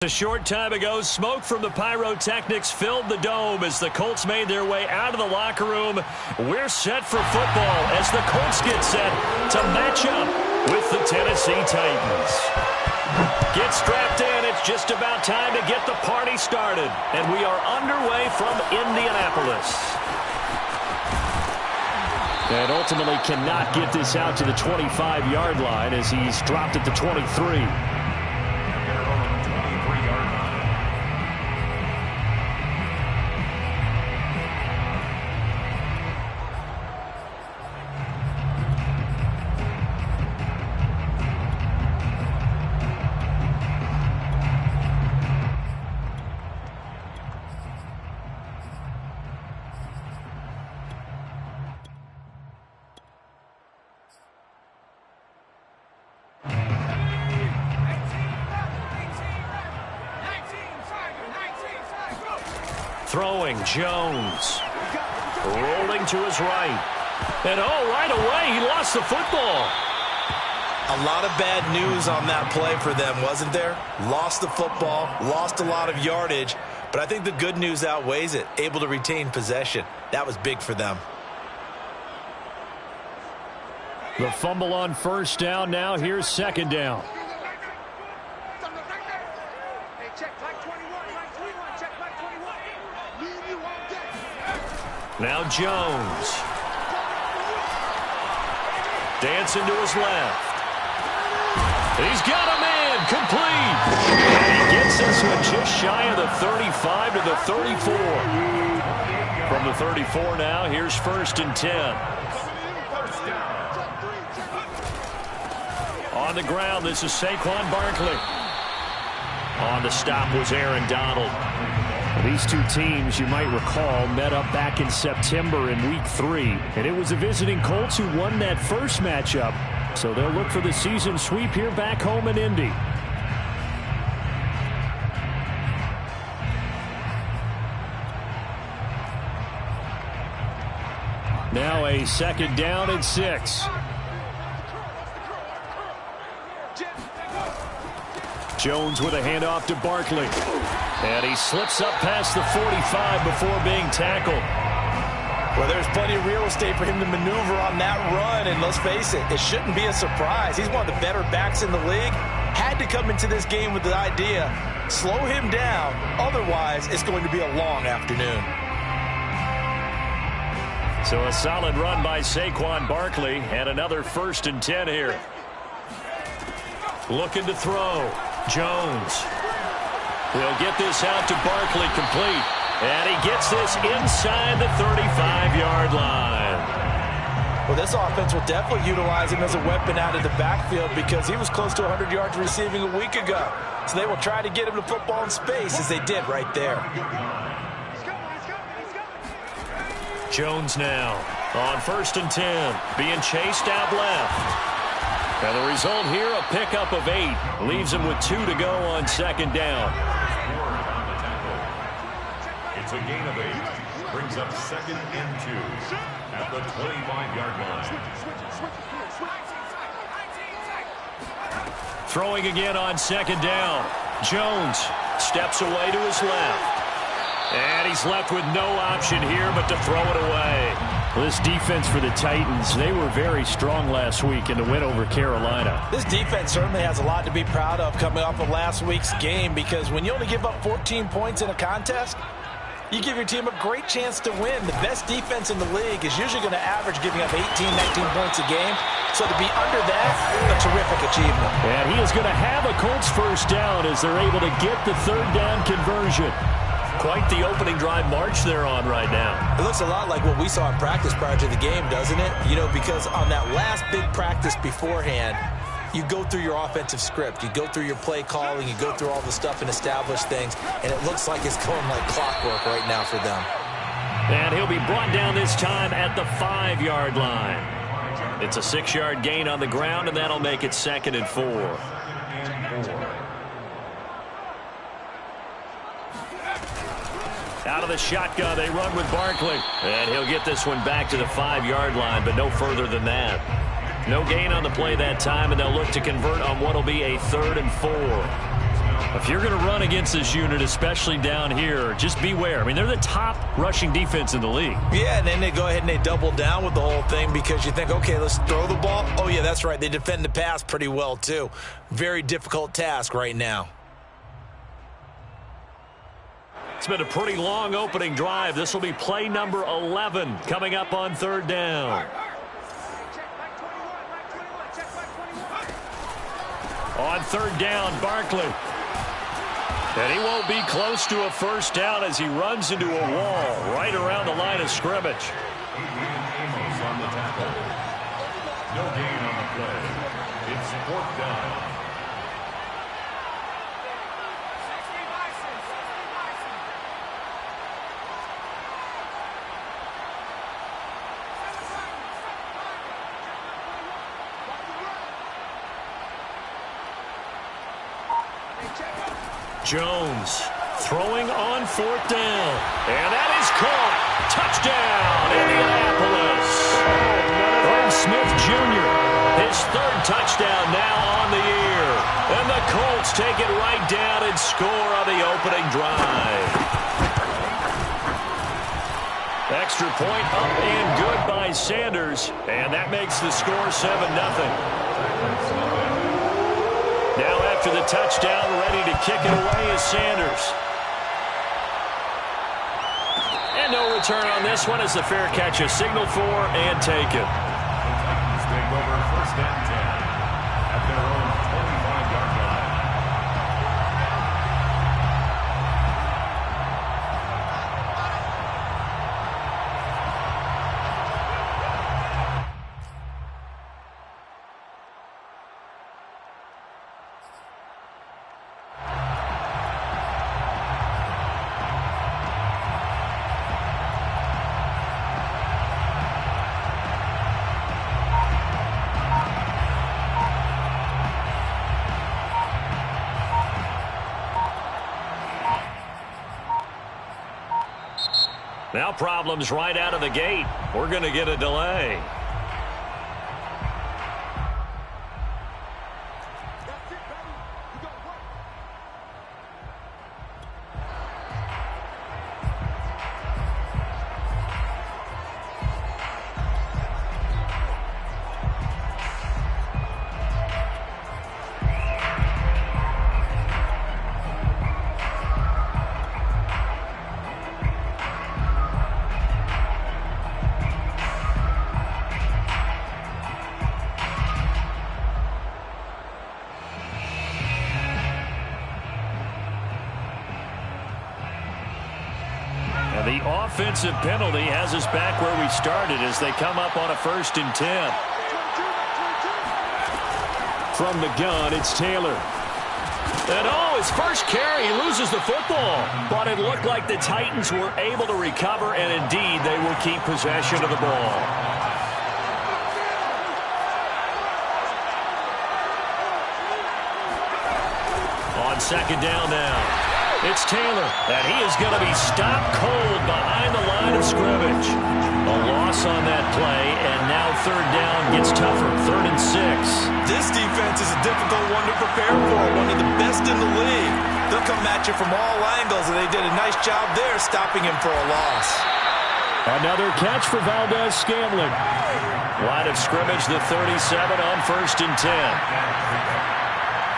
A short time ago, smoke from the pyrotechnics filled the dome as the Colts made their way out of the locker room. We're set for football as the Colts get set to match up with the Tennessee Titans. Get strapped in. It's just about time to get the party started. And we are underway from Indianapolis. And ultimately cannot get this out to the 25-yard line as he's dropped at the 23. Throwing, Jones. Rolling to his right. And right away, he lost the football. A lot of bad news on that play for them, wasn't there? Lost the football, lost a lot of yardage, but I think the good news outweighs it. Able to retain possession. That was big for them. The fumble on first down. Now here's second down. Now Jones. Dancing to his left. He's got a man. Complete. And he gets this one just shy of the 35 to the 34. From the 34 now, here's 1st and 10. On the ground, this is Saquon Barkley. On the stop was Aaron Donald. These two teams, you might recall, met up back in September in Week 3. And it was the visiting Colts who won that first matchup. So they'll look for the season sweep here back home in Indy. Now a second down and 6. Jones with a handoff to Barkley. And he slips up past the 45 before being tackled. Well, there's plenty of real estate for him to maneuver on that run, and let's face it, it shouldn't be a surprise. He's one of the better backs in the league. Had to come into this game with the idea, slow him down, otherwise it's going to be a long afternoon. So a solid run by Saquon Barkley, and another 1st and 10 here. Looking to throw. Jones. He'll get this out to Barkley, complete. And he gets this inside the 35-yard line. Well, this offense will definitely utilize him as a weapon out of the backfield because he was close to 100 yards receiving a week ago. So they will try to get him the football in space, as they did right there. Jones now on 1st and 10, being chased out left. And the result here, a pickup of 8. Leaves him with 2 to go on second down. It's a gain of 8. Brings up 2nd and 2 at the 25-yard line. Throwing again on second down. Jones steps away to his left. And he's left with no option here but to throw it away. This defense for the Titans, they were very strong last week in the win over Carolina. This defense certainly has a lot to be proud of coming off of last week's game, because when you only give up 14 points in a contest, you give your team a great chance to win. The best defense in the league is usually going to average giving up 18, 19 points a game. So to be under that, a terrific achievement. And he is going to have a Colts first down as they're able to get the 3rd down conversion. Quite the opening drive march they're on right now. It looks a lot like what we saw in practice prior to the game, doesn't it? You know, because on that last big practice beforehand, you go through your offensive script. You go through your play calling. You go through all the stuff and establish things. And it looks like it's going like clockwork right now for them. And he'll be brought down this time at the 5-yard line. It's a 6-yard gain on the ground, and that'll make it 2nd and 4. Out of the shotgun, they run with Barkley. And he'll get this one back to the 5-yard line, but no further than that. No gain on the play that time, and they'll look to convert on what will be a 3rd and 4. If you're going to run against this unit, especially down here, just beware. I mean, they're the top rushing defense in the league. Yeah, and then they go ahead and they double down with the whole thing because you think, okay, let's throw the ball. Oh, yeah, that's right. They defend the pass pretty well, too. Very difficult task right now. It's been a pretty long opening drive. This will be play number 11 coming up on third down. On third down, Barkley. And he won't be close to a first down as he runs into a wall right around the line of scrimmage. Amos on the tackle. No gain on the play. It's fourth down. Jones throwing on fourth down. And that is caught. Touchdown, Indianapolis. From Smith Jr., his third touchdown now on the year. And the Colts take it right down and score on the opening drive. Extra point up and good by Sanders. And that makes the score 7-0. Now after the touchdown, ready to kick it away is Sanders. And no return on this one as the fair catch is signaled for and taken. Titans take over first and 10 at their own 25-yard line. Now problems right out of the gate. We're going to get a delay. The offensive penalty has us back where we started as they come up on a 1st and 10. From the gun, it's Taylor. And his first carry, he loses the football. But it looked like the Titans were able to recover, and indeed they will keep possession of the ball. On second down now. It's Taylor, and he is going to be stopped cold behind the line of scrimmage. A loss on that play, and now third down gets tougher, 3rd and 6. This defense is a difficult one to prepare for, one of the best in the league. They'll come at you from all angles, and they did a nice job there stopping him for a loss. Another catch for Valdez-Scantling. Line of scrimmage, the 37 on 1st and 10.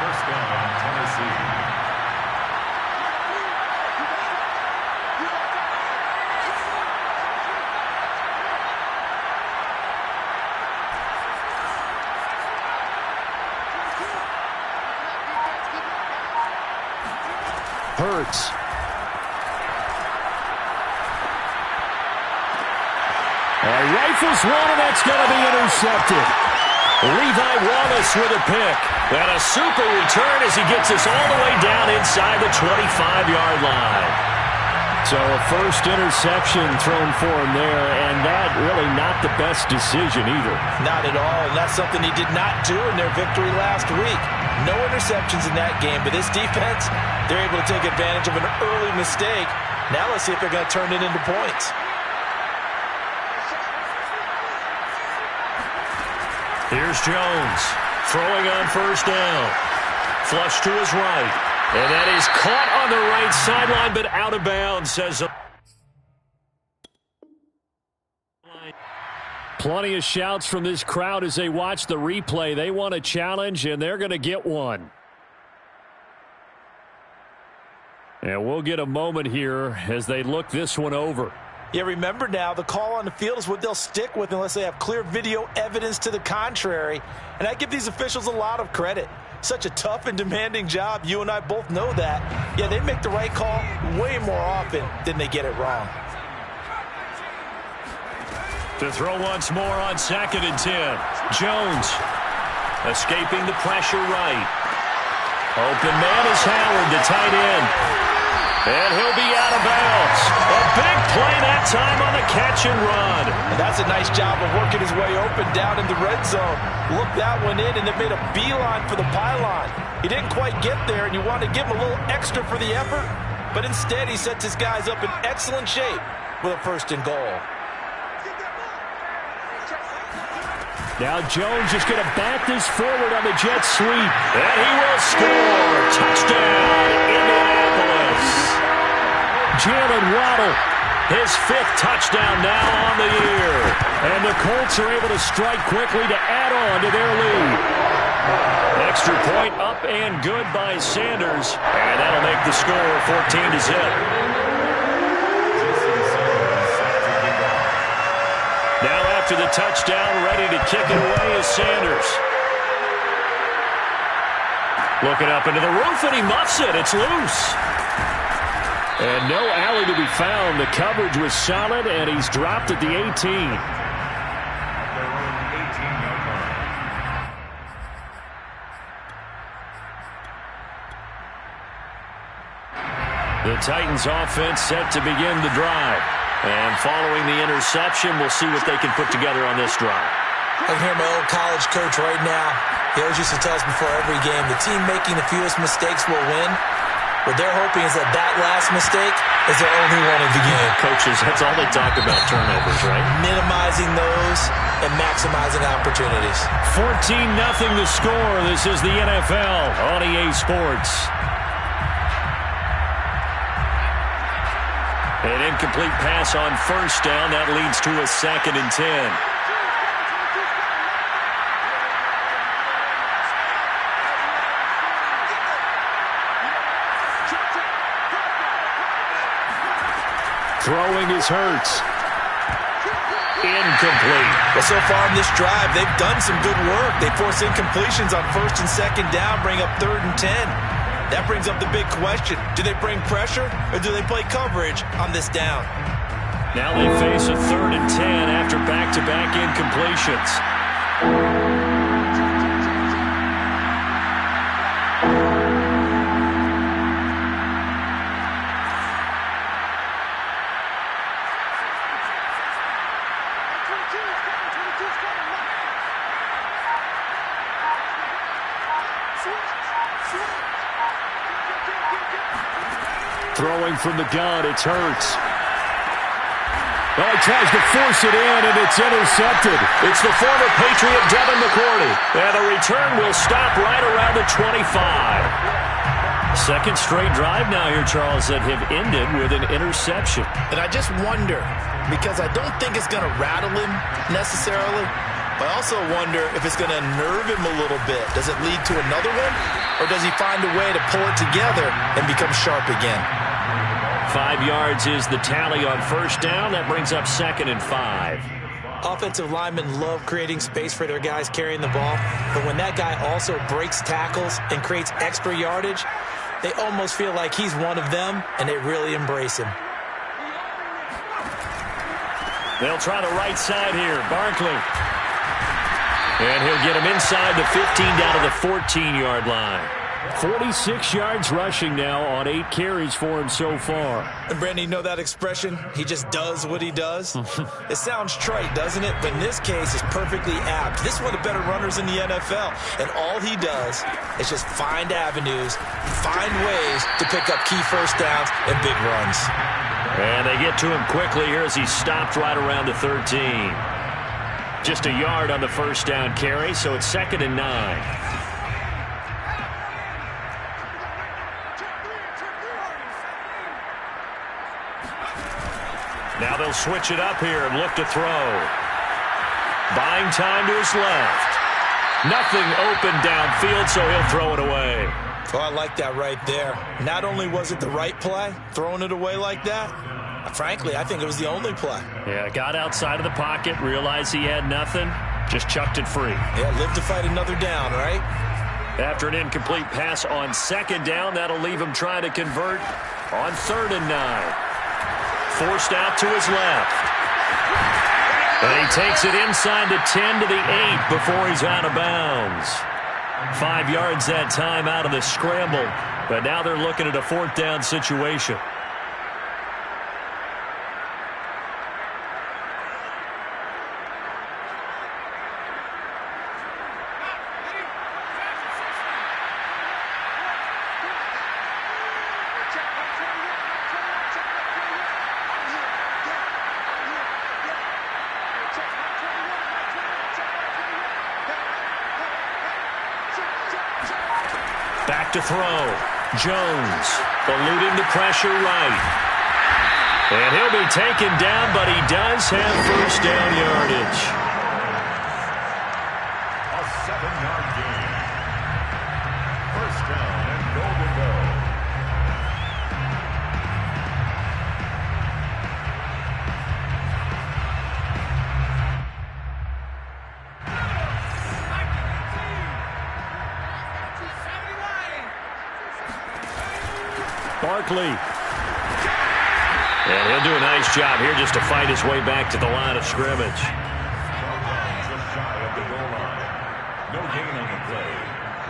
First down, Tennessee. Hurts. Rifles one, and that's going to be intercepted. Levi Wallace with a pick. And a super return as he gets us all the way down inside the 25-yard line. So a first interception thrown for him there, and that really not the best decision either. Not at all, and that's something he did not do in their victory last week. No interceptions in that game, but this defense, they're able to take advantage of an early mistake. Now let's see if they're going to turn it into points. Here's Jones, throwing on first down. Flush to his right. And that is caught on the right sideline, but out of bounds, says. Plenty of shouts from this crowd as they watch the replay. They want a challenge, and they're going to get one. And we'll get a moment here as they look this one over. Yeah, remember now, the call on the field is what they'll stick with unless they have clear video evidence to the contrary. And I give these officials a lot of credit. Such a tough and demanding job. You and I both know that. Yeah, they make the right call way more often than they get it wrong. To throw once more on 2nd and 10. Jones escaping the pressure right. Open man is Howard, the tight end. And he'll be out of bounds. A big play that time on the catch and run. And that's a nice job of working his way open down in the red zone. Looked that one in, and it made a beeline for the pylon. He didn't quite get there, and you want to give him a little extra for the effort. But instead, he sets his guys up in excellent shape with a 1st and goal. Now Jones is going to bat this forward on the jet sweep. And he will score. Touchdown, Indianapolis. Jalen Waddle, his 5th touchdown now on the year. And the Colts are able to strike quickly to add on to their lead. Extra point up and good by Sanders. And that'll make the score 14-0. Now after the touchdown, ready to kick it away is Sanders. Looking up into the roof, and he muffs it. It's loose. And no alley to be found. The coverage was solid, and he's dropped at the 18. The Titans offense set to begin the drive. And following the interception, we'll see what they can put together on this drive. I can hear my old college coach right now. He always used to tell us before every game, the team making the fewest mistakes will win. What they're hoping is that that last mistake is their only one of the game. Coaches, that's all they talk about, turnovers, right? Minimizing those and maximizing opportunities. 14-0 the score. This is the NFL on EA Sports. An incomplete pass on 1st down. That leads to a 2nd and 10. Throwing is Hurts. Incomplete. Well, so far in this drive, they've done some good work. They force incompletions on 1st and 2nd down, bring up 3rd and 10. That brings up the big question. Do they bring pressure or do they play coverage on this down? Now they face a 3rd and 10 after back-to-back incompletions. Throwing from the gun, it's Hurts. Oh, he tries to force it in, and it's intercepted. It's the former Patriot Devin McCourty. And the return will stop right around the 25. 2nd straight drive now here, Charles, that have ended with an interception. And I just wonder, because I don't think it's going to rattle him necessarily, but I also wonder if it's going to nerve him a little bit. Does it lead to another one, or does he find a way to pull it together and become sharp again? 5 yards is the tally on 1st down. That brings up 2nd and 5. Offensive linemen love creating space for their guys carrying the ball, but when that guy also breaks tackles and creates extra yardage, they almost feel like he's one of them, and they really embrace him. They'll try the right side here. Barkley. And he'll get him inside the 15 down to the 14-yard line. 46 yards rushing now on 8 carries for him so far. And Brandon, you know that expression? He just does what he does? It sounds trite, doesn't it? But in this case, it's perfectly apt. This is one of the better runners in the NFL. And all he does is just find avenues, find ways to pick up key 1st downs and big runs. And they get to him quickly here as he stopped right around the 13. Just a yard on the 1st down carry, so it's 2nd and 9. Now they'll switch it up here and look to throw. Buying time to his left. Nothing open downfield, so he'll throw it away. Oh, I like that right there. Not only was it the right play, throwing it away like that, frankly, I think it was the only play. Yeah, got outside of the pocket, realized he had nothing, just chucked it free. Yeah, live to fight another down, right? After an incomplete pass on second down, that'll leave him trying to convert on 3rd and 9. Forced out to his left. And he takes it inside the 10 to the 8 before he's out of bounds. 5 yards that time out of the scramble. But now they're looking at a 4th down situation. Back to throw. Jones eluding the pressure right. And he'll be taken down, but he does have first down yardage. A 7-yard gain. First down and goal to go. Barkley. And he'll do a nice job here just to fight his way back to the line of scrimmage. Just shy of the goal line. No gain on the play.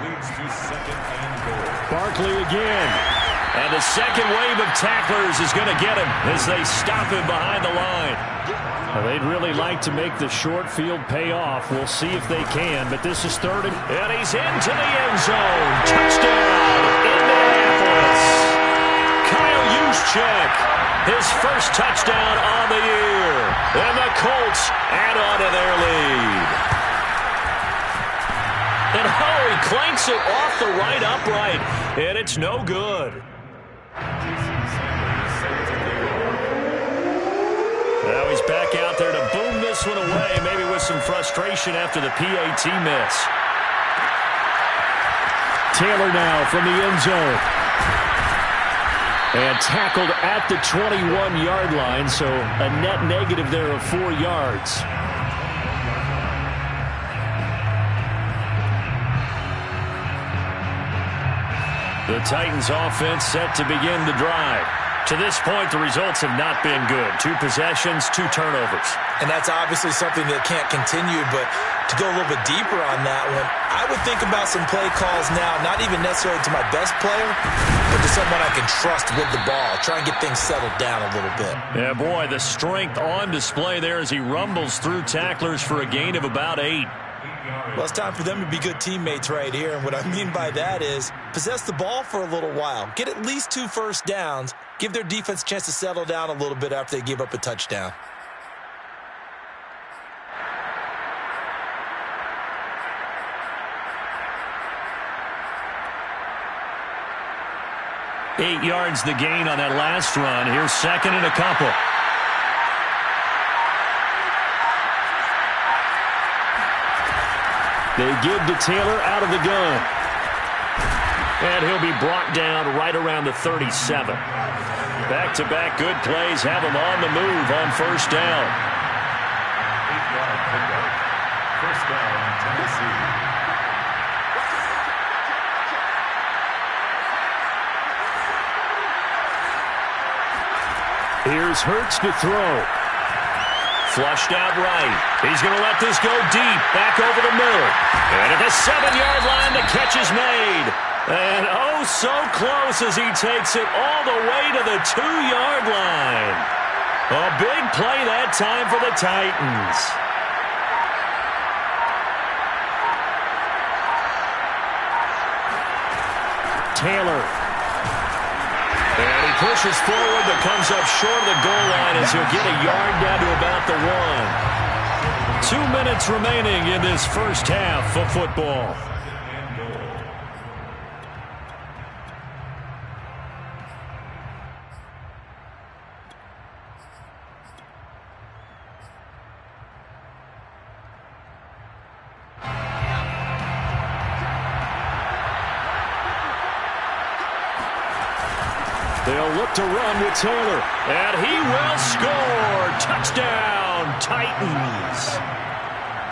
Leads to 2nd and goal. Barkley again. And the second wave of tacklers is going to get him as they stop him behind the line. Well, they'd really like to make the short field pay off. We'll see if they can, but this is 3rd and he's into the end zone. Touchdown, Indianapolis. Kyle Juszczyk, his first touchdown on the year. And the Colts add on to their lead. And he clanks it off the right upright, and it's no good. Now he's back out there to boom this one away, maybe with some frustration after the PAT miss. Taylor now from the end zone. And tackled at the 21-yard line, so a net negative there of 4 yards. The Titans offense set to begin the drive. To this point, the results have not been good. 2 possessions, 2 turnovers. And that's obviously something that can't continue, but to go a little bit deeper on that one, I would think about some play calls now, not even necessarily to my best player, but to someone I can trust with the ball. Try and get things settled down a little bit. Yeah, boy, the strength on display there as he rumbles through tacklers for a gain of about 8. Well, it's time for them to be good teammates right here. And what I mean by that is possess the ball for a little while. Get at least 2 first downs. Give their defense a chance to settle down a little bit after they give up a touchdown. Eight yards the gain on that last run. Here's 2nd and a couple. They give to Taylor out of the gun. And he'll be brought down right around the 37. Back-to-back good plays have him on the move on first down. 8-yard pickup. First down, Tennessee. Here's Hurts to throw. Flushed out right. He's going to let this go deep. Back over the middle. And at the 7-yard line, the catch is made. And oh, so close as he takes it all the way to the 2-yard line. A big play that time for the Titans. Taylor. And he pushes forward but comes up short of the goal line as he'll get a yard down to about the 1. 2 minutes remaining in this first half of football. They'll look to run with Taylor. And he will score. Touchdown, Titans.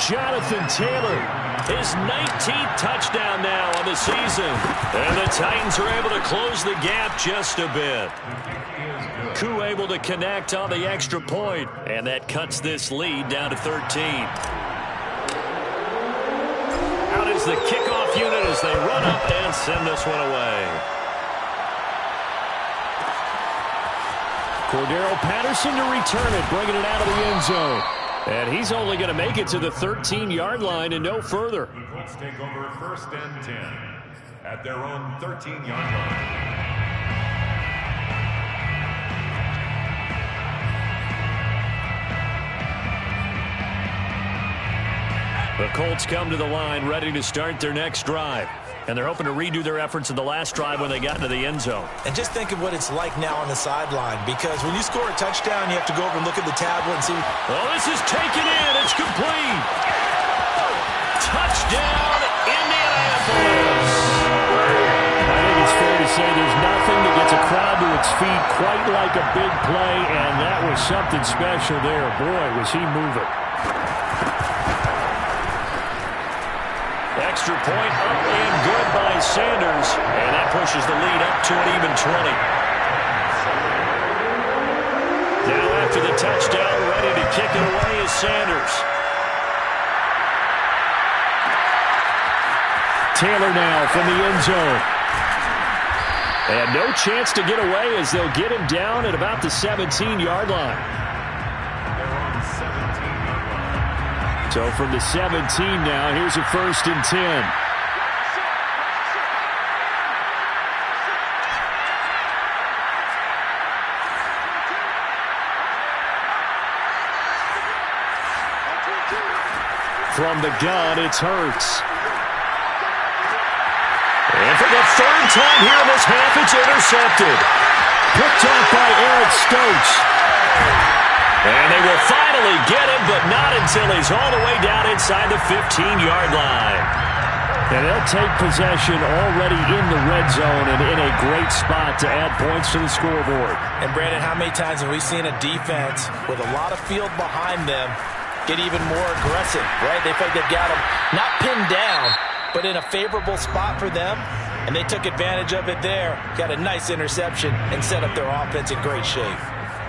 Jonathan Taylor, his 19th touchdown now on the season. And the Titans are able to close the gap just a bit. Koo able to connect on the extra point, and that cuts this lead down to 13. Out is the kickoff unit as they run up and send this one away. Cordero Patterson to return it, bringing it out of the end zone. And he's only going to make it to the 13-yard line and no further. The Colts take over 1st and 10 at their own 13-yard line. The Colts come to the line ready to start their next drive. And they're hoping to redo their efforts in the last drive when they got into the end zone. And just think of what it's like now on the sideline, because when you score a touchdown, you have to go over and look at the tablet and see. Oh, this is taken in. It's complete. Touchdown, Indianapolis. I think it's fair to say there's nothing that gets a crowd to its feet quite like a big play, and that was something special there. Boy, was he moving. Extra point up and good by Sanders. And that pushes the lead up to an even 20. Now after the touchdown, ready to kick it away is Sanders. Taylor now from the end zone. And no chance to get away as they'll get him down at about the 17-yard line. So from the 17 now, here's a 1st and 10. From the gun, it's Hurts. And for the 3rd time here in this half, it's intercepted. Picked off by Eric Stokes. And they will finally get him, but not until he's all the way down inside the 15-yard line. And they'll take possession already in the red zone and in a great spot to add points to the scoreboard. And, Brandon, how many times have we seen a defense with a lot of field behind them get even more aggressive, right? They feel like they've got them not pinned down, but in a favorable spot for them, and they took advantage of it there, got a nice interception, and set up their offense in great shape.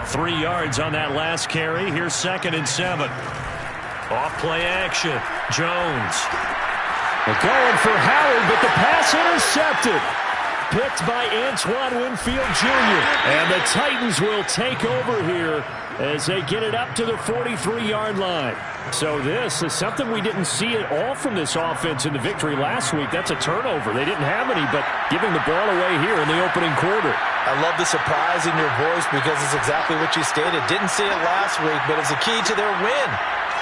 3 yards on that last carry. Here's 2nd and 7. Off play action. Jones. They're going for Howard, but the pass intercepted. Picked by Antoine Winfield Jr. And the Titans will take over here as they get it up to the 43-yard line. So this is something we didn't see at all from this offense in the victory last week. That's a turnover. They didn't have any, but giving the ball away here in the opening quarter. I love the surprise in your voice because it's exactly what you stated. Didn't see it last week, but it's a key to their win.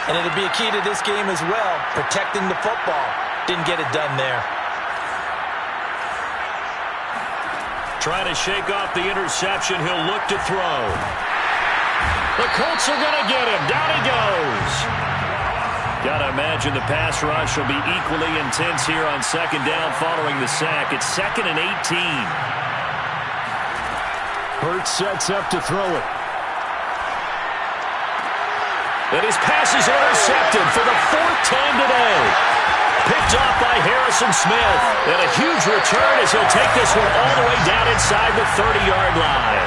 And it'll be a key to this game as well, protecting the football. Didn't get it done there. Trying to shake off the interception. He'll look to throw. The Colts are going to get him. Down he goes. Got to imagine the pass rush will be equally intense here on 2nd down following the sack. It's 2nd and 18. Hurts sets up to throw it. And his pass is intercepted for the 4th time today. Picked off by Harrison Smith. And a huge return as he'll take this one all the way down inside the 30-yard line.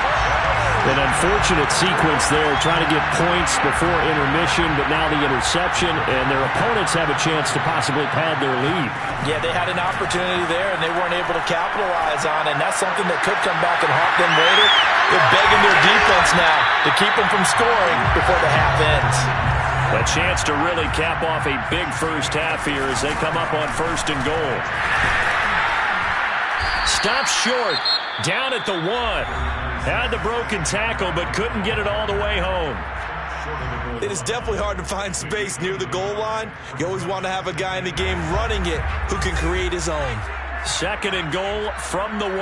An unfortunate sequence there, trying to get points before intermission, but now the interception, and their opponents have a chance to possibly pad their lead. Yeah, they had an opportunity there, and they weren't able to capitalize on it, and that's something that could come back and haunt them later. They're begging their defense now to keep them from scoring before the half ends. A chance to really cap off a big first half here as they come up on 1st and goal. Stops short, down at the 1. Had the broken tackle, but couldn't get it all the way home. It is definitely hard to find space near the goal line. You always want to have a guy in the game running it who can create his own. 2nd and goal from the 1.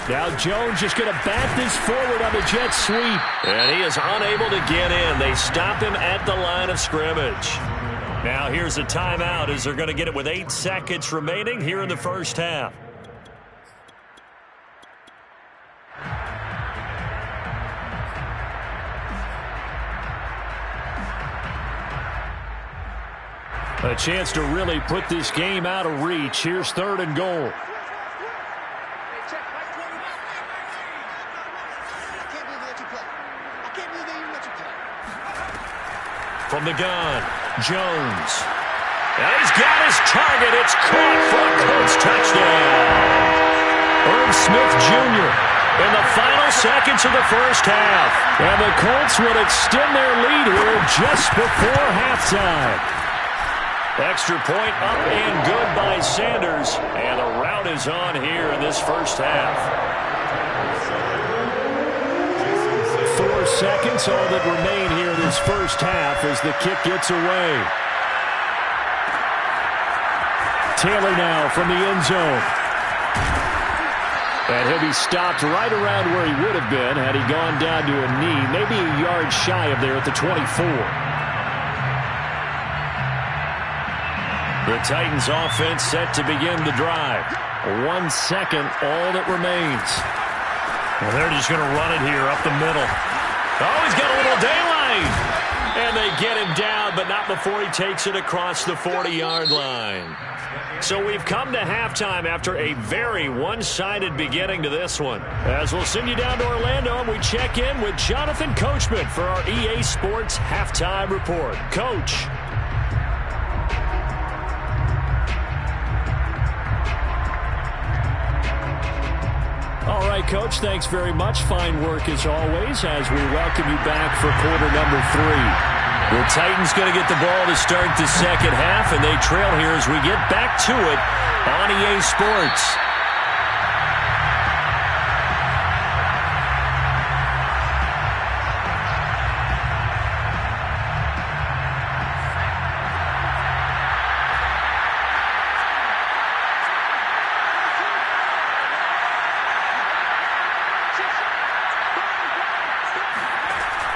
Now Jones just going to bat this forward on the jet sweep. And he is unable to get in. They stop him at the line of scrimmage. Now here's a timeout as they're going to get it with 8 seconds remaining here in the first half. A chance to really put this game out of reach. Here's 3rd and goal. From the gun, Jones. And he's got his target. It's caught for a Colts touchdown. Irv Smith Jr. in the final seconds of the first half. And the Colts would extend their lead here just before halftime. Extra point up and good by Sanders. And the rout is on here in this first half. 4 seconds, all that remain here in this first half as the kick gets away. Taylor now from the end zone. And he'll be stopped right around where he would have been had he gone down to a knee, maybe a yard shy of there at the 24. The Titans offense set to begin the drive. 1 second, all that remains. Well, they're just going to run it here up the middle. Oh, he's got a little daylight. And they get him down, but not before he takes it across the 40-yard line. So we've come to halftime after a very one-sided beginning to this one. As we'll send you down to Orlando, and we check in with Jonathan Coachman for our EA Sports Halftime Report. Coach. All right, Coach, thanks very much. Fine work as always as we welcome you back for quarter number 3. The Titans going to get the ball to start the second half, and they trail here as we get back to it on EA Sports.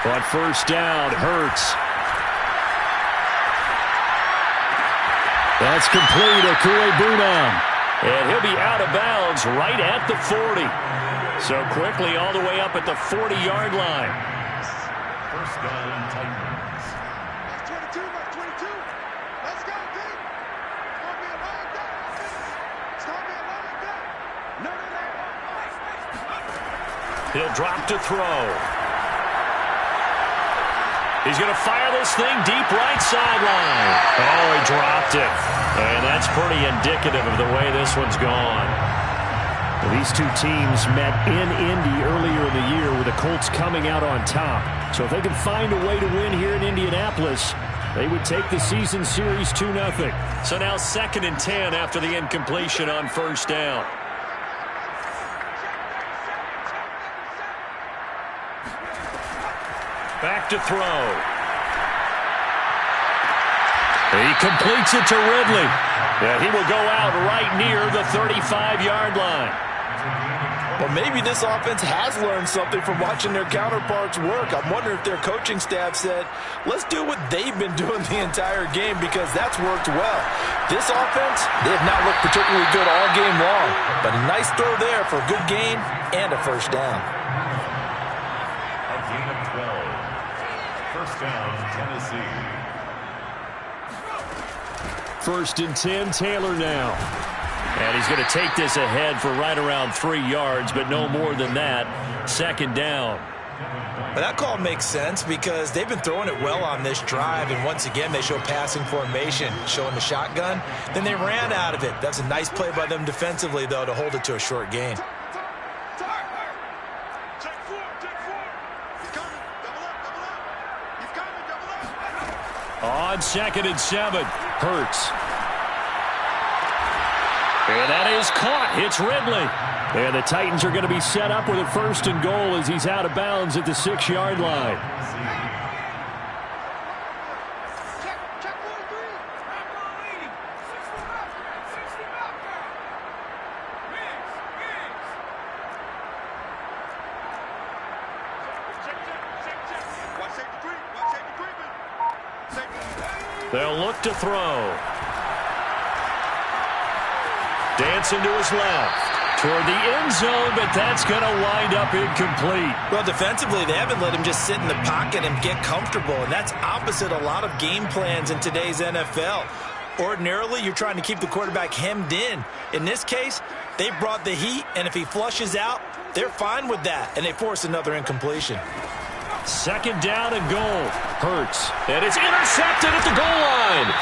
On first down, Hurts. That's complete, Okuegbunam. And he'll be out of bounds right at the 40. So quickly all the way up at the 40-yard line. First down, Titans. That's 22, that's 22. Let's go, team. It's going to be a long day. It's going to be a long day. No. He'll drop to throw. He's going to fire this thing deep right sideline. Oh, he dropped it. And that's pretty indicative of the way this one's gone. Well, these two teams met in Indy earlier in the year with the Colts coming out on top. So if they can find a way to win here in Indianapolis, they would take the season series 2-0. So now 2nd and 10 after the incompletion on first down. Back to throw. He completes it to Ridley. Yeah, he will go out right near the 35-yard line. Well, maybe this offense has learned something from watching their counterparts work. I'm wondering if their coaching staff said, let's do what they've been doing the entire game because that's worked well. This offense, they have not looked particularly good all game long, but a nice throw there for a good gain and a first down. A gain of 12. First down, Tennessee. 1st and 10, Taylor now. And he's going to take this ahead for right around 3 yards, but no more than that. 2nd down. But that call makes sense because they've been throwing it well on this drive, and once again they show passing formation, showing the shotgun. Then they ran out of it. That's a nice play by them defensively, though, to hold it to a short gain. On 2nd and 7, Hurts. And that is caught. It's Ridley. And the Titans are going to be set up with a 1st and goal as he's out of bounds at the 6-yard line. They'll look to throw. Dancing to his left. Toward the end zone, but that's going to wind up incomplete. Well, defensively, they haven't let him just sit in the pocket and get comfortable, and that's opposite a lot of game plans in today's NFL. Ordinarily, you're trying to keep the quarterback hemmed in. In this case, they brought the heat, and if he flushes out, they're fine with that, and they force another incompletion. Second down and goal. Hurts, and it's intercepted at the goal line.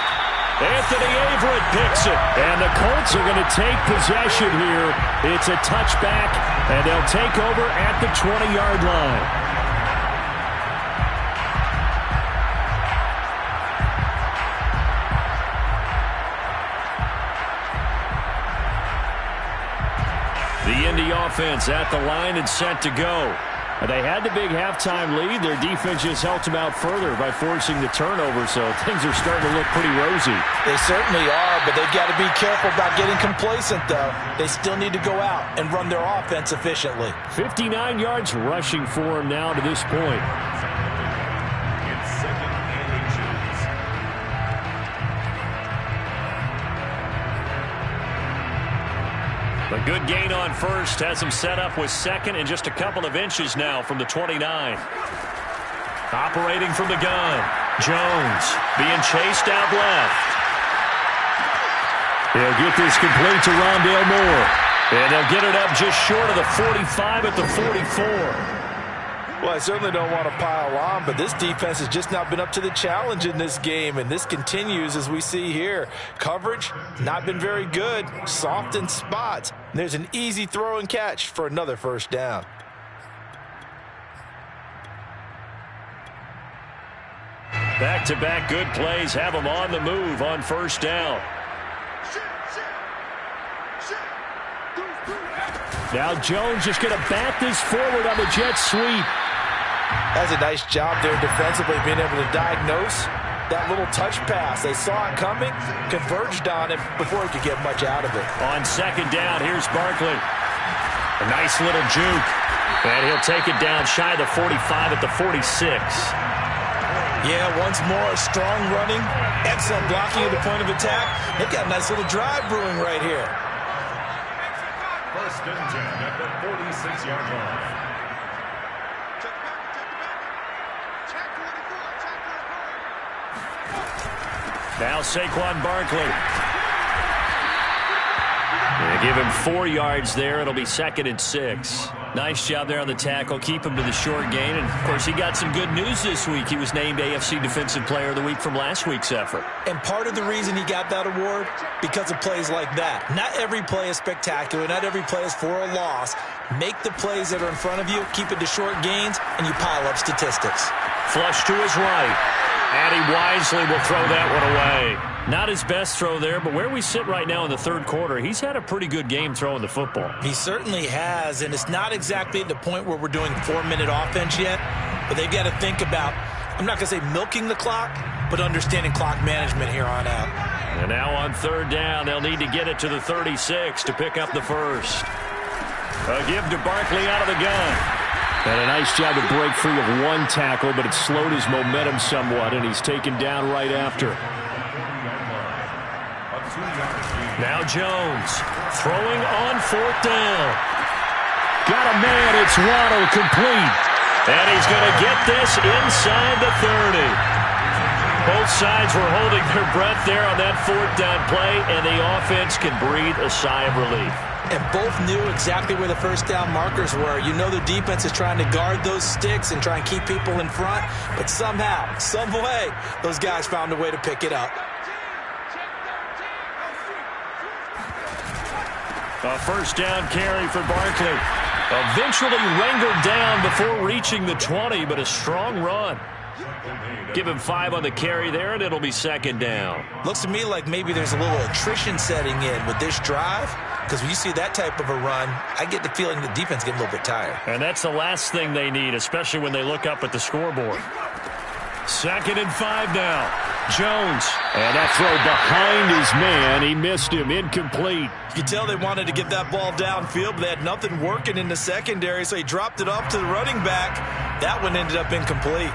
Anthony Averett picks it, and the Colts are going to take possession here. It's a touchback, and they'll take over at the 20-yard line. The Indy offense at the line and set to go. They had the big halftime lead. Their defense just helped them out further by forcing the turnover, so things are starting to look pretty rosy. They certainly are, but they've got to be careful about getting complacent, though. They still need to go out and run their offense efficiently. 59 yards rushing for him now to this point. It's second and inches. A good gain on first has him set up with second and just a couple of inches now from the 29. Operating from the gun. Jones being chased out left. He'll get this complete to Rondale Moore. And they'll get it up just short of the 45 at the 44. Well, I certainly don't want to pile on, but this defense has just not been up to the challenge in this game, and this continues as we see here. Coverage, not been very good, soft in spots. There's an easy throw and catch for another first down. Back-to-back good plays have them on the move on first down. Now Jones just going to bat this forward on the jet sweep. That's a nice job there defensively, being able to diagnose that little touch pass. They saw it coming, converged on it before he could get much out of it. On second down, here's Barkley. A nice little juke. And he'll take it down shy of the 45 at the 46. Yeah, once more, strong running, excellent blocking at the point of attack. They've got a nice little drive brewing right here. First and 10 at the 46-yard line. Now Saquon Barkley. They give him 4 yards there. It'll be second and 6. Nice job there on the tackle. Keep him to the short gain. And, of course, he got some good news this week. He was named AFC Defensive Player of the Week from last week's effort. And part of the reason he got that award, because of plays like that. Not every play is spectacular. Not every play is for a loss. Make the plays that are in front of you, keep it to short gains, and you pile up statistics. Flush to his right. And he wisely will throw that one away. Not his best throw there, but where we sit right now in the third quarter, he's had a pretty good game throwing the football. He certainly has, and it's not exactly at the point where we're doing 4-minute offense yet, but they've got to think about, I'm not going to say milking the clock, but understanding clock management here on out. And now on third down, they'll need to get it to the 36 to pick up the first. A give to Barkley out of the gun. And a nice job to break free of one tackle, but it slowed his momentum somewhat, and he's taken down right after. Now Jones throwing on fourth down. Got a man, it's Waddle, complete. And he's going to get this inside the 30. Both sides were holding their breath there on that fourth down play, and the offense can breathe a sigh of relief. And both knew exactly where the first down markers were. You know the defense is trying to guard those sticks and try and keep people in front, but somehow, some way, those guys found a way to pick it up. A first down carry for Barkley. Eventually wrangled down before reaching the 20, but a strong run. Give him 5 on the carry there, and it'll be second down. Looks to me like maybe there's a little attrition setting in with this drive, because when you see that type of a run, I get the feeling the defense getting a little bit tired. And that's the last thing they need, especially when they look up at the scoreboard. Second and 5 now. Jones. And that throw behind his man. He missed him. Incomplete. You can tell they wanted to get that ball downfield, but they had nothing working in the secondary, so he dropped it off to the running back. That one ended up incomplete.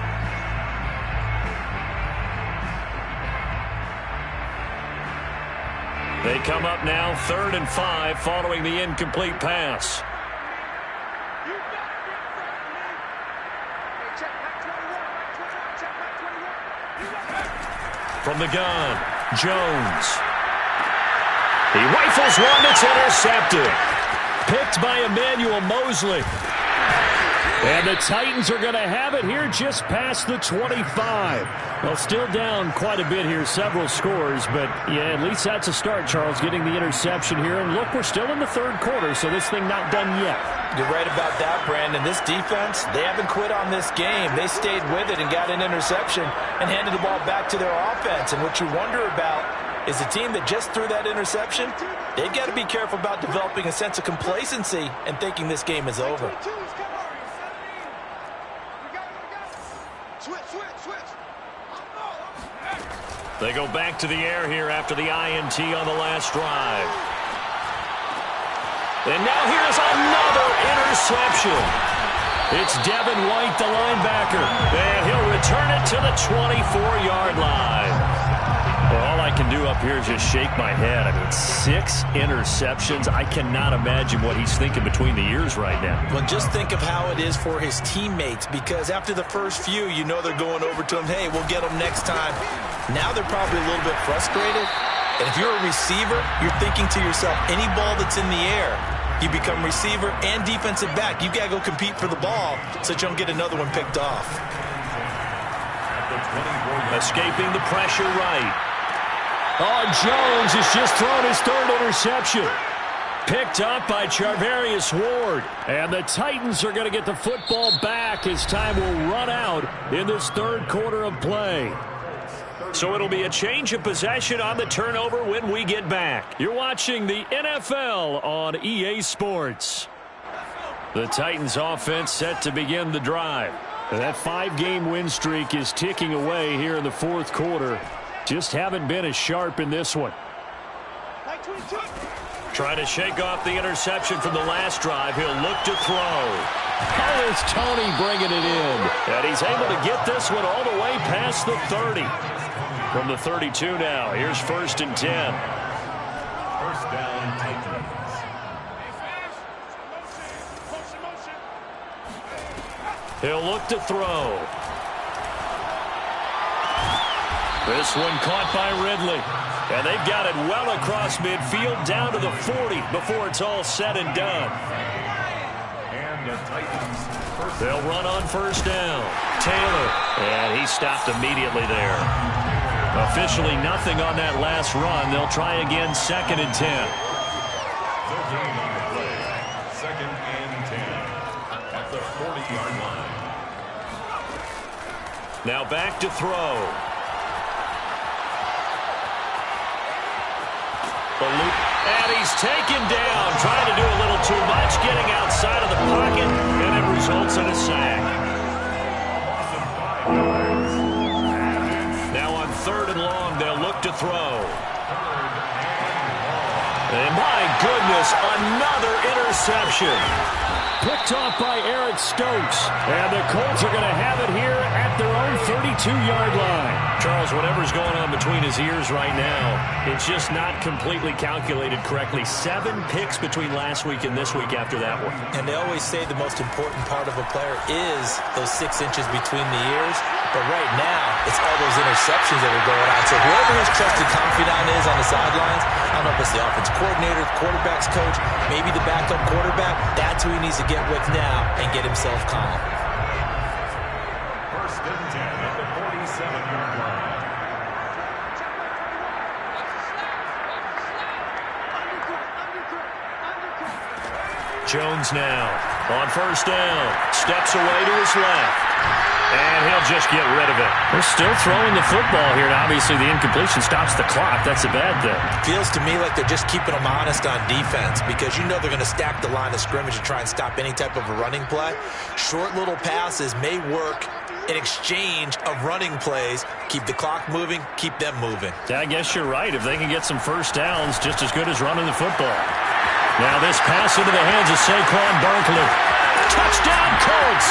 They come up now 3rd and 5 following the incomplete pass. From the gun, Jones. He rifles one that's intercepted. Picked by Emmanuel Mosley. And the Titans are going to have it here just past the 25. Well, still down quite a bit here, several scores, but yeah, at least that's a start, Charles, getting the interception here. And look, we're still in the 3rd quarter, so this thing not done yet. You're right about that, Brandon. This defense, they haven't quit on this game. They stayed with it and got an interception and handed the ball back to their offense. And what you wonder about is a team that just threw that interception, they've got to be careful about developing a sense of complacency and thinking this game is over. They go back to the air here after the INT on the last drive. And now here's another interception. It's Devin White, the linebacker. And he'll return it to the 24-yard line. Well, all I can do up here is just shake my head. I mean, 6 interceptions. I cannot imagine what he's thinking between the ears right now. Well, just think of how it is for his teammates, because after the first few, you know they're going over to him, hey, we'll get them next time. Now they're probably a little bit frustrated. And if you're a receiver, you're thinking to yourself, any ball that's in the air, you become receiver and defensive back. You got to go compete for the ball so that you don't get another one picked off. Escaping the pressure right. Oh, Jones has just thrown his 3rd interception. Picked up by Charvarius Ward. And the Titans are going to get the football back as time will run out in this 3rd quarter of play. So it'll be a change of possession on the turnover when we get back. You're watching the NFL on EA Sports. The Titans offense set to begin the drive. That 5-game win streak is ticking away here in the 4th quarter. Just haven't been as sharp in this one. Trying to shake off the interception from the last drive. He'll look to throw. Oh, there's Tony bringing it in. And he's able to get this one all the way past the 30. From the 32 now. Here's 1st and 10. 1st down, Titans. He'll look to throw. This one caught by Ridley. And they've got it well across midfield down to the 40 before it's all said and done. And the Titans. They'll run on 1st down. Taylor. And he stopped immediately there. Officially nothing on that last run. They'll try again 2nd and 10. No gain on the play. 2nd and 10 at the 40-yard line. Now back to throw. And he's taken down, trying to do a little too much, getting outside of the pocket, and it results in a sack. Now on 3rd and long, they'll look to throw. And my goodness, another interception. Picked off by Eric Stokes. And the Colts are going to have it here at their own 32-yard line. Charles, whatever's going on between his ears right now, it's just not completely calculated correctly. 7 picks between last week and this week after that one. And they always say the most important part of a player is those 6 inches between the ears. But right now, it's all those interceptions that are going on. So whoever his trusted confidant is on the sidelines, I don't know if it's the offensive coordinator, the quarterback's coach, maybe the backup quarterback, that's who he needs to get with now and get himself calm. 1st and 10 at the 47-yard line. Jones now on 1st down. Steps away to his left. And he'll just get rid of it. They're still throwing the football here, and obviously the incompletion stops the clock. That's a bad thing. Feels to me like they're just keeping them honest on defense, because you know they're going to stack the line of scrimmage and try and stop any type of a running play. Short little passes may work in exchange of running plays. Keep the clock moving, keep them moving. Yeah, I guess you're right. If they can get some 1st downs, just as good as running the football. Now this pass into the hands of Saquon Barkley. Touchdown, Colts!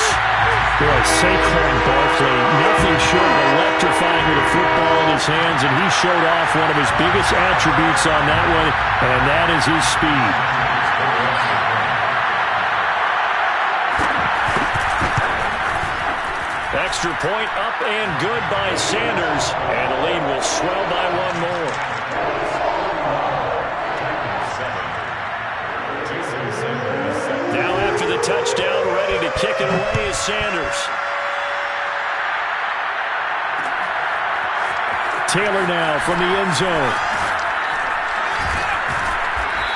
Boy, Saquon Barkley, nothing short of electrifying with a football in his hands, and he showed off one of his biggest attributes on that one, and that is his speed. Extra point up and good by Sanders, and the lead will swell by one more. Now after the touchdown, ready to kick it away is Sanders. Taylor now from the end zone.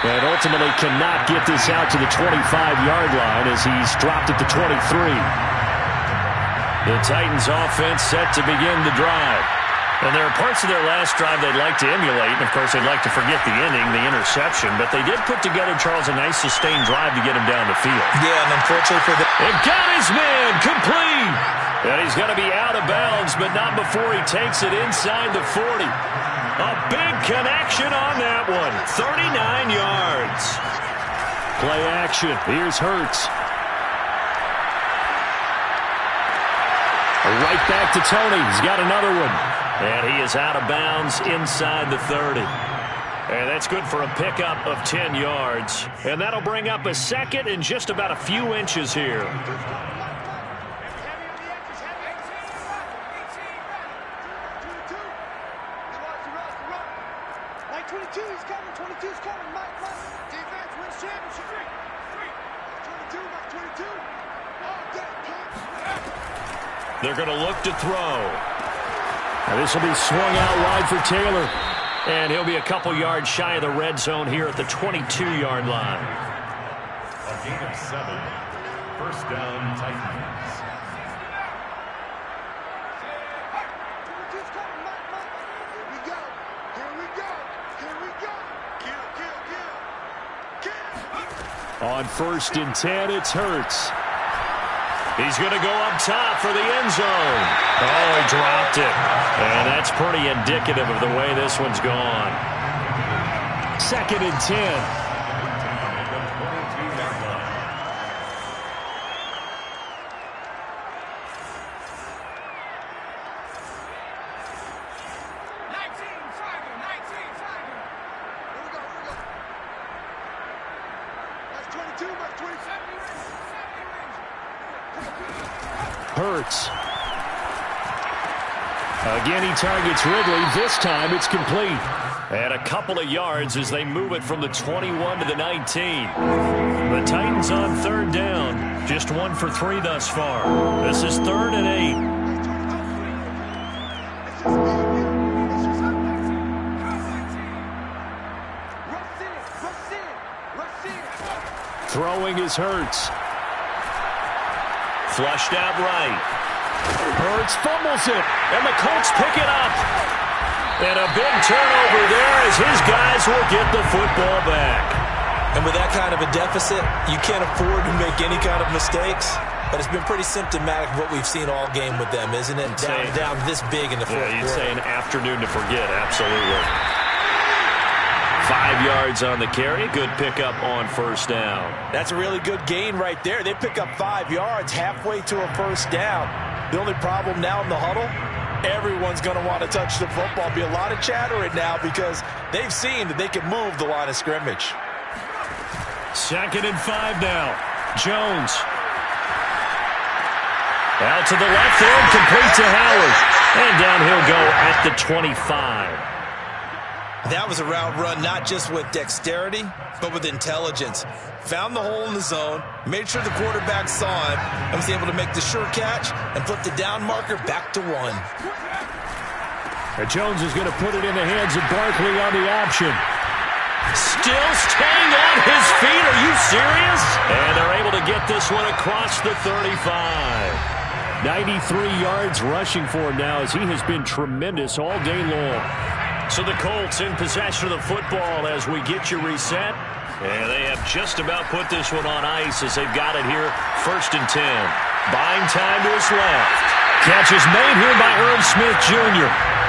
And ultimately cannot get this out to the 25-yard line as he's dropped at the 23. The Titans offense set to begin the drive. And there are parts of their last drive they'd like to emulate. And, of course, they'd like to forget the ending, the interception. But they did put together, Charles, a nice sustained drive to get him down the field. Yeah, and unfortunately for them, It got his man complete. And he's going to be out of bounds, but not before he takes it inside the 40. A big connection on that one. 39 yards. Play action. Here's Hurts. Right back to Tony. He's got another one. And he is out of bounds inside the 30. And that's good for a pickup of 10 yards. And that'll bring up a second and just about a few inches here. They're going to look to throw. Now this will be swung out wide for Taylor. And he'll be a couple yards shy of the red zone here at the 22-yard line. A gain of 7. First down, Titans. On 1st and 10, it's Hurts. He's going to go up top for the end zone. Oh, he dropped it. And that's pretty indicative of the way this one's gone. 2nd and 10. Hurts. Again, he targets Ridley. This time it's complete. And a couple of yards as they move it from the 21 to the 19. The Titans on 3rd down. Just 1 for 3 thus far. This is 3rd and 8. Throwing is Hurts. Flushed out right. Hurts fumbles it. And the Colts pick it up. And a big turnover there as his guys will get the football back. and with that kind of a deficit, you can't afford to make any kind of mistakes. But it's been pretty symptomatic of what we've seen all game with them, isn't it? Down this big in the fourth quarter. You'd say an afternoon to forget, absolutely. 5 yards on the carry. Good pickup on first down. That's a really good gain right there. They pick up 5 yards halfway to a first down. The only problem now in the huddle, everyone's going to want to touch the football. Be a lot of chattering now because they've seen that they can move the line of scrimmage. 2nd and 5 now. Jones. Out to the left there, complete to Howard. And down he'll go at the 25. That was a route run not just with dexterity, but with intelligence. Found the hole in the zone, made sure the quarterback saw it, and was able to make the sure catch and flip the down marker back to 1. And Jones is going to put it in the hands of Barkley on the option. Still staying on his feet. Are you serious? And they're able to get this one across the 35. 93 yards rushing for him now as he has been tremendous all day long. So the Colts in possession of the football as we get you reset. And they have just about put this one on ice as they've got it here. 1st and 10. Buying time to his left. Catch is made here by Irv Smith Jr.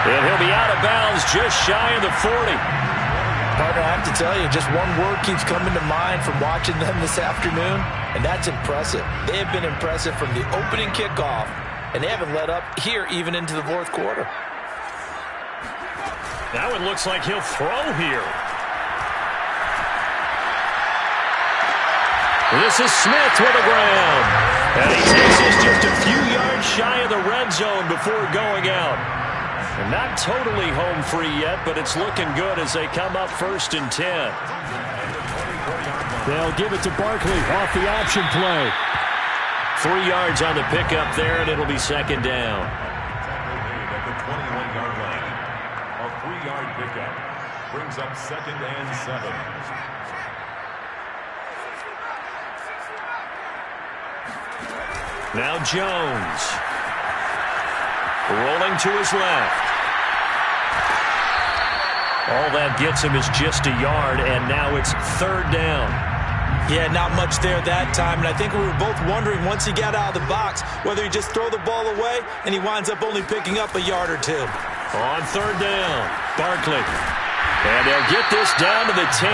And he'll be out of bounds just shy of the 40. Partner, I have to tell you, just one word keeps coming to mind from watching them this afternoon, and that's impressive. They have been impressive from the opening kickoff, and they haven't let up here even into the fourth quarter. Now it looks like he'll throw here. This is Smith with a grab. And he takes us just a few yards shy of the red zone before going out. And not totally home free yet, but it's looking good as they come up 1st and 10. They'll give it to Barkley off the option play. 3 yards on the pickup there, and it'll be 2nd down. At the 21-yard line. A 3-yard pickup brings up 2nd and 7. Now Jones. Rolling to his left. All that gets him is just a yard, and now it's 3rd down. Yeah, not much there that time, and I think we were both wondering once he got out of the box whether he just throw the ball away, and he winds up only picking up a yard or two. On 3rd down, Barkley. And they'll get this down to the 10.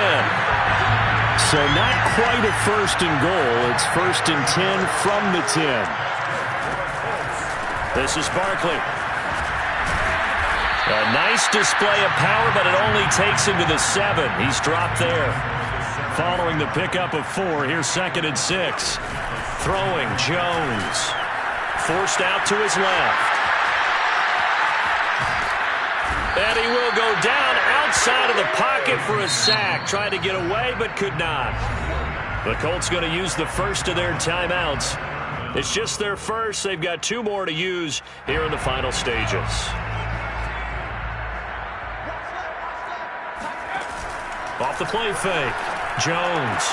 So not quite a 1st and goal. It's 1st and 10 from the 10. This is Barkley. A nice display of power, but it only takes him to the 7. He's dropped there. Following the pickup of 4, here's 2nd and 6. Throwing, Jones. Forced out to his left. And he will go down outside of the pocket for a sack. Tried to get away, but could not. The Colts going to use the first of their timeouts. It's just their first. They've got 2 more to use here in the final stages. Off the play fake. Jones.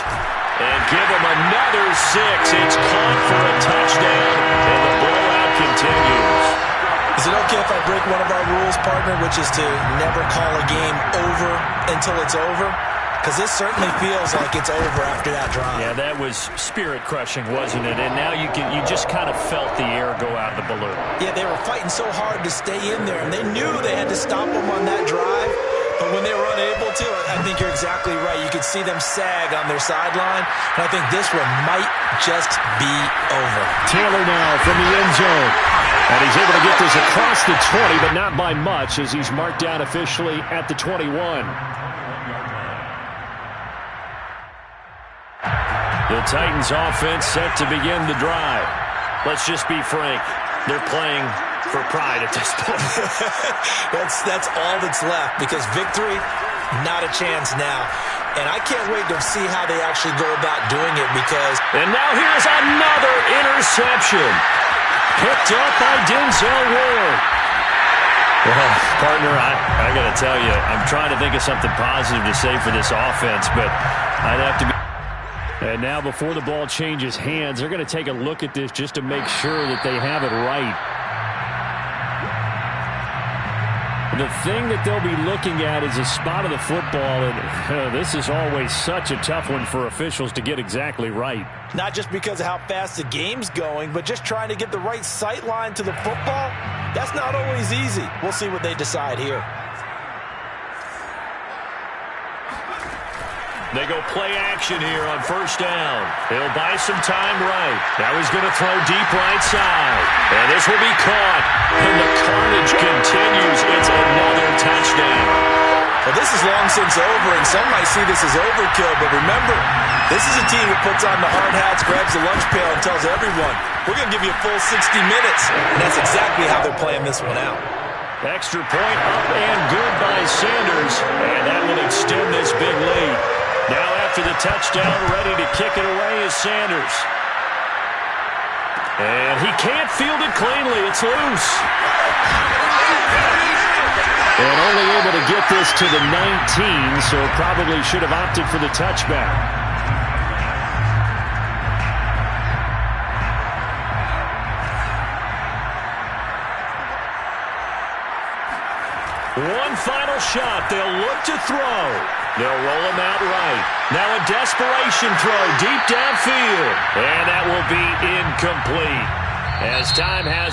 And give him another 6. It's caught for a touchdown, and the blowout continues. Is it okay if I break one of our rules, partner, which is to never call a game over until it's over? Because this certainly feels like it's over after that drive. Yeah, that was spirit-crushing, wasn't it? And now you just kind of felt the air go out of the balloon. Yeah, they were fighting so hard to stay in there, and they knew they had to stop them on that drive. But when they were unable to, I think you're exactly right. You could see them sag on their sideline, and I think this one might just be over. Taylor now from the end zone. And he's able to get this across the 20, but not by much as he's marked down officially at the 21. The Titans offense set to begin the drive. Let's just be frank. They're playing for pride at this point. That's all that's left, because victory, not a chance now. And I can't wait to see how they actually go about doing it, because... And now here's another interception. Picked up by Denzel Ward. Well, partner, I got to tell you, I'm trying to think of something positive to say for this offense, but I'd have to be... And now before the ball changes hands, they're going to take a look at this just to make sure that they have it right. The thing that they'll be looking at is a spot of the football, and this is always such a tough one for officials to get exactly right. Not just because of how fast the game's going, but just trying to get the right sight line to the football. That's not always easy. We'll see what they decide here. They go play action here on 1st down. He'll buy some time right. Now he's going to throw deep right side. And this will be caught. And the carnage continues. It's another touchdown. Well, this is long since over, and some might see this as overkill. But remember, this is a team that puts on the hard hats, grabs the lunch pail, and tells everyone, we're going to give you a full 60 minutes. And that's exactly how they're playing this one out. Extra point up and good by Sanders. And that will extend this big lead. Now after the touchdown, ready to kick it away is Sanders. And he can't field it cleanly. It's loose. And only able to get this to the 19, so probably should have opted for the touchback. One final shot. They'll look to throw. They'll roll him out right. Now a desperation throw deep downfield. And that will be incomplete. As time has